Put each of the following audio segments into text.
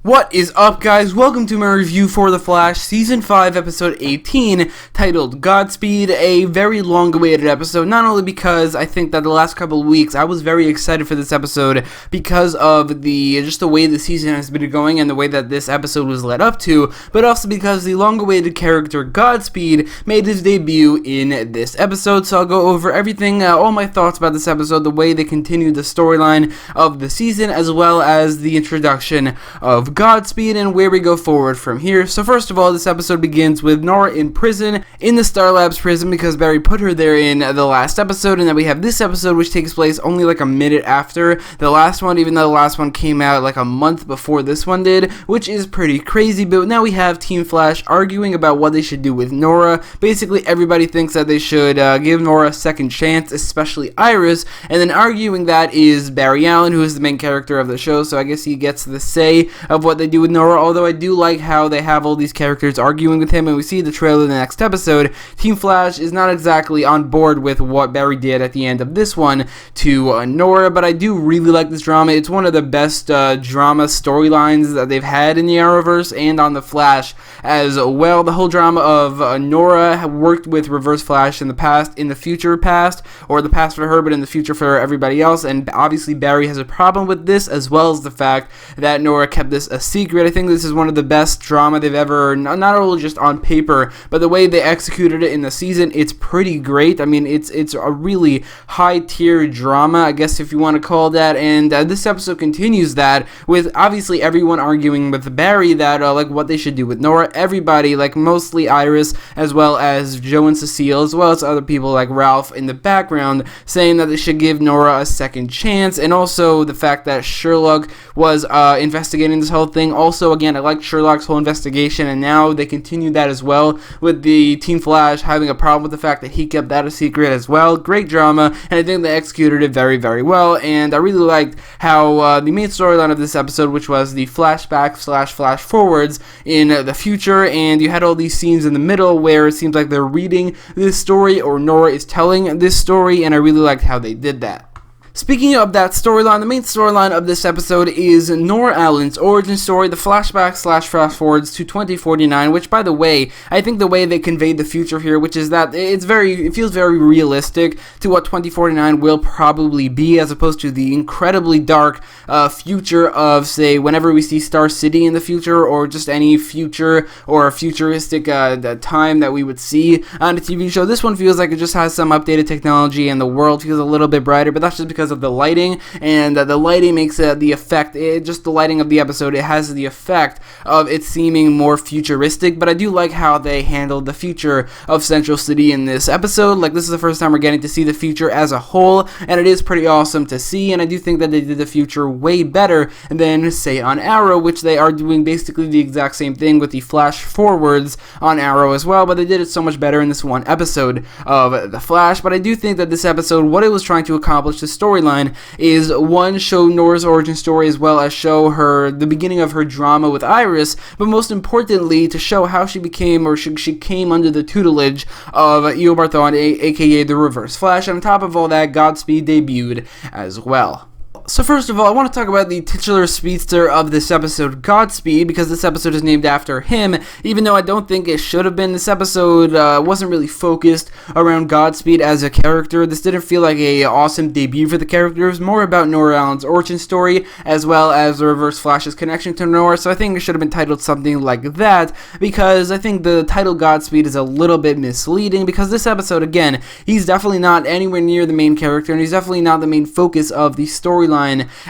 What is up, guys? Welcome to my review for The Flash, Season 5, Episode 18, titled Godspeed, a very long-awaited episode, not only because I think that the last couple of weeks I was very excited for this episode because of just the way the season has been going and the way that this episode was led up to, but also because the long-awaited character Godspeed made his debut in this episode. So I'll go over everything, all my thoughts about this episode, the way they continued the storyline of the season, as well as the introduction of Godspeed and where we go forward from here. So first of all, this episode begins with Nora in prison, in the Star Labs prison, because Barry put her there in the last episode, and then we have this episode which takes place only like a minute after the last one, even though the last one came out like a month before this one did, which is pretty crazy. But now we have Team Flash arguing about what they should do with Nora. Basically everybody thinks that they should give Nora a second chance, especially Iris, and then arguing that is Barry Allen, who is the main character of the show, so I guess he gets the say of what they do with Nora, although I do like how they have all these characters arguing with him, and we see the trailer in the next episode. Team Flash is not exactly on board with what Barry did at the end of this one to Nora, but I do really like this drama. It's one of the best drama storylines that they've had in the Arrowverse and on The Flash as well. The whole drama of Nora worked with Reverse Flash in the past, in the future past, or the past for her, but in the future for everybody else, and obviously Barry has a problem with this, as well as the fact that Nora kept this a secret. I think this is one of the best drama they've ever, not only just on paper, but the way they executed it in the season, it's pretty great. I mean, it's a really high-tier drama, I guess if you want to call that, and this episode continues that, with obviously everyone arguing with Barry that, like, what they should do with Nora. Everybody, like, mostly Iris, as well as Joe and Cecile, as well as other people like Ralph in the background, saying that they should give Nora a second chance, and also the fact that Sherlock was investigating this whole thing. Also, again, I like Sherlock's whole investigation, and now they continue that as well, with the Team Flash having a problem with the fact that he kept that a secret as well. Great drama, and I think they executed it very, very well, and I really liked how the main storyline of this episode, which was the flashback / flash forwards in the future, and you had all these scenes in the middle where it seems like they're reading this story, or Nora is telling this story, and I really liked how they did that. Speaking of that storyline, the main storyline of this episode is Nora Allen's origin story, the flashback / fast forwards to 2049, which, by the way, I think the way they conveyed the future here, which is that it feels very realistic to what 2049 will probably be, as opposed to the incredibly dark future of, say, whenever we see Star City in the future, or just any future or futuristic time that we would see on a TV show. This one feels like it just has some updated technology, and the world feels a little bit brighter, but that's just because of the lighting, and the lighting makes the effect, just the lighting of the episode, it has the effect of it seeming more futuristic. But I do like how they handled the future of Central City in this episode. Like, this is the first time we're getting to see the future as a whole, and it is pretty awesome to see, and I do think that they did the future way better than, say, on Arrow, which they are doing basically the exact same thing with the flash forwards on Arrow as well, but they did it so much better in this one episode of The Flash. But I do think that this episode, what it was trying to accomplish, the storyline, is one, show Nora's origin story, as well as show her the beginning of her drama with Iris, but most importantly to show how she became, or she came under the tutelage of Eobard Thawne, aka the Reverse Flash. And on top of all that, Godspeed debuted as well. So first of all, I want to talk about the titular speedster of this episode, Godspeed, because this episode is named after him, even though I don't think it should have been. This episode wasn't really focused around Godspeed as a character. This didn't feel like a awesome debut for the character. It was more about Nora Allen's origin story, as well as the Reverse Flash's connection to Nora, so I think it should have been titled something like that, because I think the title Godspeed is a little bit misleading, because this episode, again, he's definitely not anywhere near the main character, and he's definitely not the main focus of the storyline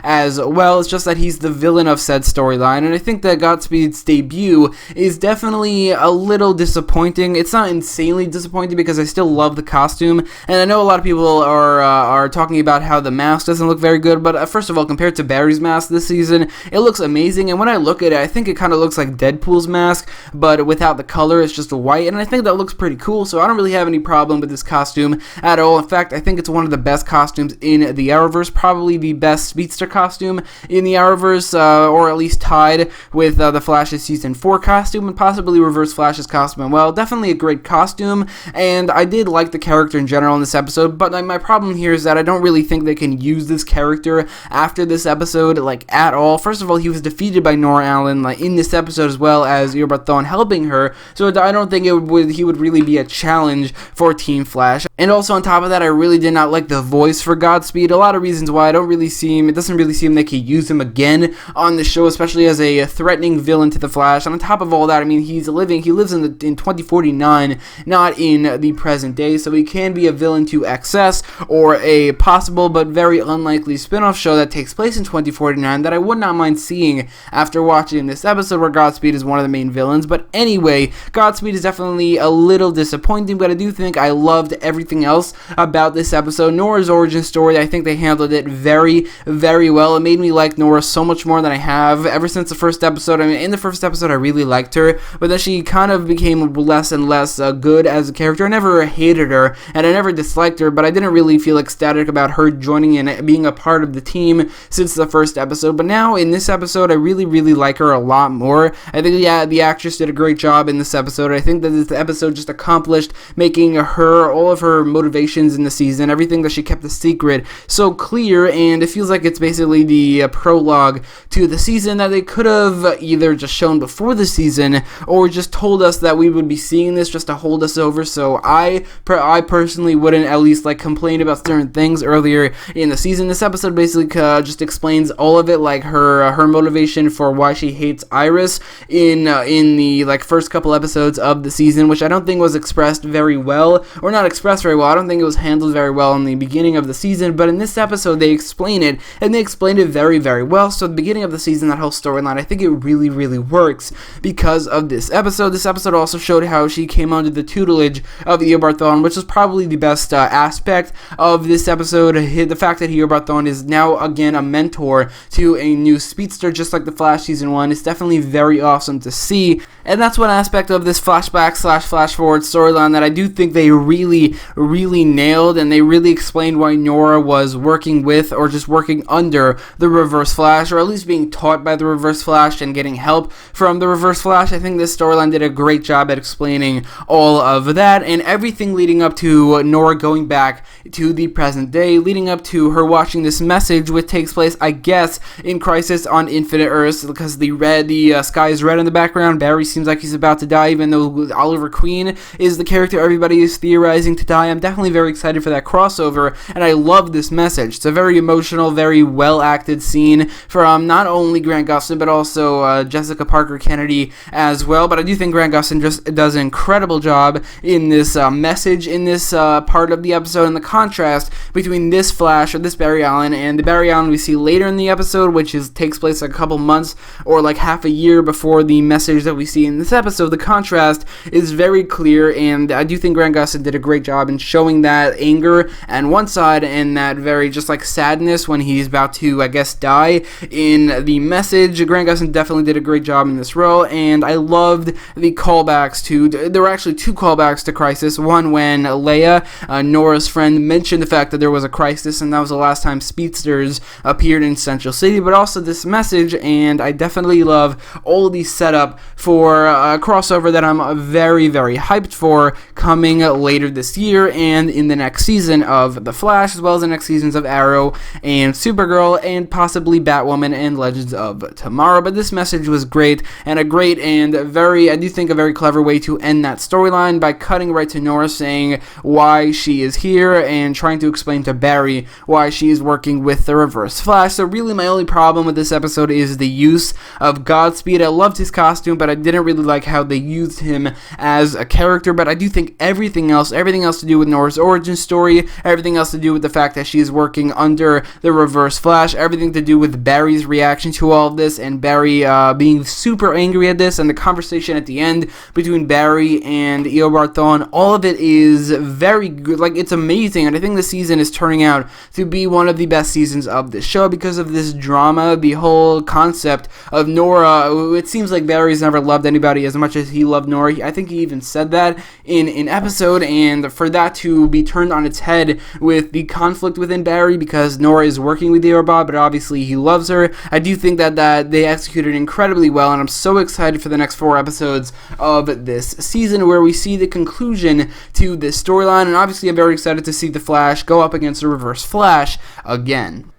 as well. It's just that he's the villain of said storyline, and I think that Godspeed's debut is definitely a little disappointing. It's not insanely disappointing because I still love the costume, and I know a lot of people are talking about how the mask doesn't look very good, but first of all, compared to Barry's mask this season, it looks amazing, and when I look at it, I think it kind of looks like Deadpool's mask, but without the color. It's just white, and I think that looks pretty cool, so I don't really have any problem with this costume at all. In fact, I think it's one of the best costumes in the Arrowverse, probably the best best speedster costume in the Arrowverse, or at least tied with the Flash's Season 4 costume, and possibly Reverse Flash's costume as well. Definitely a great costume, and I did like the character in general in this episode, but my problem here is that I don't really think they can use this character after this episode, like, at all. First of all, he was defeated by Nora Allen, like, in this episode, as well as Eobard Thawne helping her, so I don't think he would really be a challenge for Team Flash. And also on top of that, I really did not like the voice for Godspeed. A lot of reasons why it doesn't really seem they could use him again on the show, especially as a threatening villain to the Flash. And on top of all that, I mean, he lives in 2049, not in the present day, so he can be a villain to XS, or a possible but very unlikely spin-off show that takes place in 2049 that I would not mind seeing after watching this episode where Godspeed is one of the main villains. But anyway, Godspeed is definitely a little disappointing, but I do think I loved everything else about this episode. Nora's origin story, I think they handled it very, very well. It made me like Nora so much more than I have ever since the first episode. I mean, in the first episode, I really liked her, but then she kind of became less and less good as a character. I never hated her, and I never disliked her, but I didn't really feel ecstatic about her joining and being a part of the team since the first episode. But now, in this episode, I really, really like her a lot more. I think, yeah, the actress did a great job in this episode. I think that this episode just accomplished making her, all of her motivations in the season, everything that she kept a secret, so clear, and it feels like it's basically the prologue to the season that they could have either just shown before the season, or just told us that we would be seeing this just to hold us over. So I personally wouldn't at least like complain about certain things earlier in the season. This episode basically just explains all of it, like her motivation for why she hates Iris in the like first couple episodes of the season, which I don't think was expressed very well, or not expressed very well. I don't think it was handled very well in the beginning of the season, but in this episode they explain it, and they explained it very, very well. So at the beginning of the season, that whole storyline, I think it really, really works because of this episode. This episode also showed how she came under the tutelage of Eobard Thawne, which is probably the best aspect of this episode. The fact that Eobard Thawne is now again a mentor to a new speedster, just like the Flash Season 1, is definitely very awesome to see. And that's one aspect of this flashback / flash forward storyline that I do think they really, really nailed, and they really explained why Nora was working with, or just working under, the Reverse Flash, or at least being taught by the Reverse Flash and getting help from the Reverse Flash. I think this storyline did a great job at explaining all of that, and everything leading up to Nora going back to the present day, leading up to her watching this message, which takes place, I guess, in Crisis on Infinite Earths, because the sky is red in the background. Barry seems like he's about to die, even though Oliver Queen is the character everybody is theorizing to die. I'm definitely very excited for that crossover, and I love this message. It's a very emotional, very well-acted scene from not only Grant Gustin, but also Jessica Parker Kennedy as well. But I do think Grant Gustin just does an incredible job in this message, in this part of the episode, and the contrast between this Flash, or this Barry Allen, and the Barry Allen we see later in the episode, which takes place a couple months or like half a year before the message that we see in this episode. The contrast is very clear, and I do think Grant Gustin did a great job in showing that anger on one side, and that very just like sadness when he's about to, I guess, die in the message. Grant Gustin definitely did a great job in this role, and I loved the callbacks to, there were actually two callbacks to Crisis. One when Leia, Nora's friend, mentioned the fact that there was a crisis, and that was the last time speedsters appeared in Central City, but also this message. And I definitely love all of these setup for a crossover that I'm very, very hyped for coming later this year and in the next season of The Flash, as well as the next seasons of Arrow and Supergirl, and possibly Batwoman and Legends of Tomorrow. But this message was great, and a great and very, I do think, a very clever way to end that storyline by cutting right to Nora saying why she is here and trying to explain to Barry why she is working with the Reverse Flash. So really my only problem with this episode is the use of Godspeed. I loved his costume, but I didn't really like how they used him as a character. But I do think everything else to do with Nora's origin story, everything else to do with the fact that she is working under the Reverse Flash, everything to do with Barry's reaction to all of this, and Barry being super angry at this, and the conversation at the end between Barry and Eobard Thawne, all of it is very good. Like, it's amazing, and I think the season is turning out to be one of the best seasons of this show because of this drama, the whole concept of Nora. It seems like Barry's never loved anybody as much as he loved Nora. I think he even said that in an episode, and for that to be turned on its head with the conflict within Barry because Nora is working with the robot, but obviously he loves her. I do think that they executed incredibly well, and I'm so excited for the next 4 episodes of this season where we see the conclusion to this storyline, and obviously I'm very excited to see the Flash go up against the Reverse Flash again.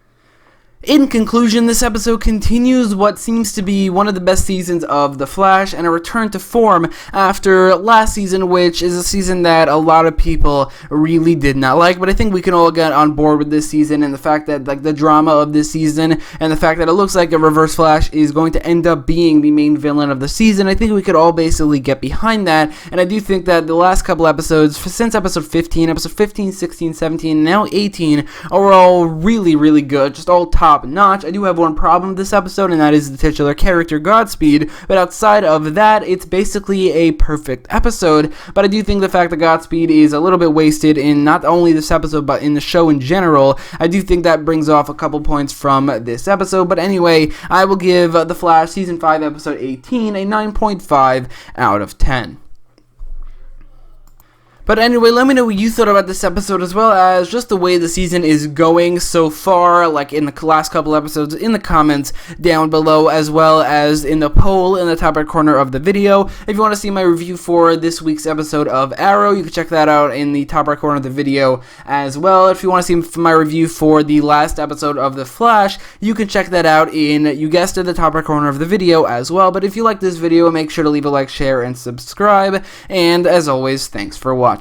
In conclusion, this episode continues what seems to be one of the best seasons of The Flash and a return to form after last season, which is a season that a lot of people really did not like, but I think we can all get on board with this season and the fact that the drama of this season and the fact that it looks like a Reverse Flash is going to end up being the main villain of the season. I think we could all basically get behind that, and I do think that the last couple episodes, since episode 15, 16, 17, and now 18, are all really, really good, just all top notch. I do have one problem with this episode, and that is the titular character Godspeed, but outside of that, it's basically a perfect episode. But I do think the fact that Godspeed is a little bit wasted in not only this episode, but in the show in general, I do think that brings off a couple points from this episode. But anyway, I will give The Flash Season 5, Episode 18 a 9.5 out of 10. But anyway, let me know what you thought about this episode, as well as just the way the season is going so far, like in the last couple episodes, in the comments down below, as well as in the poll in the top right corner of the video. If you want to see my review for this week's episode of Arrow, you can check that out in the top right corner of the video as well. If you want to see my review for the last episode of The Flash, you can check that out in, you guessed it, the top right corner of the video as well. But if you like this video, make sure to leave a like, share, and subscribe. And as always, thanks for watching.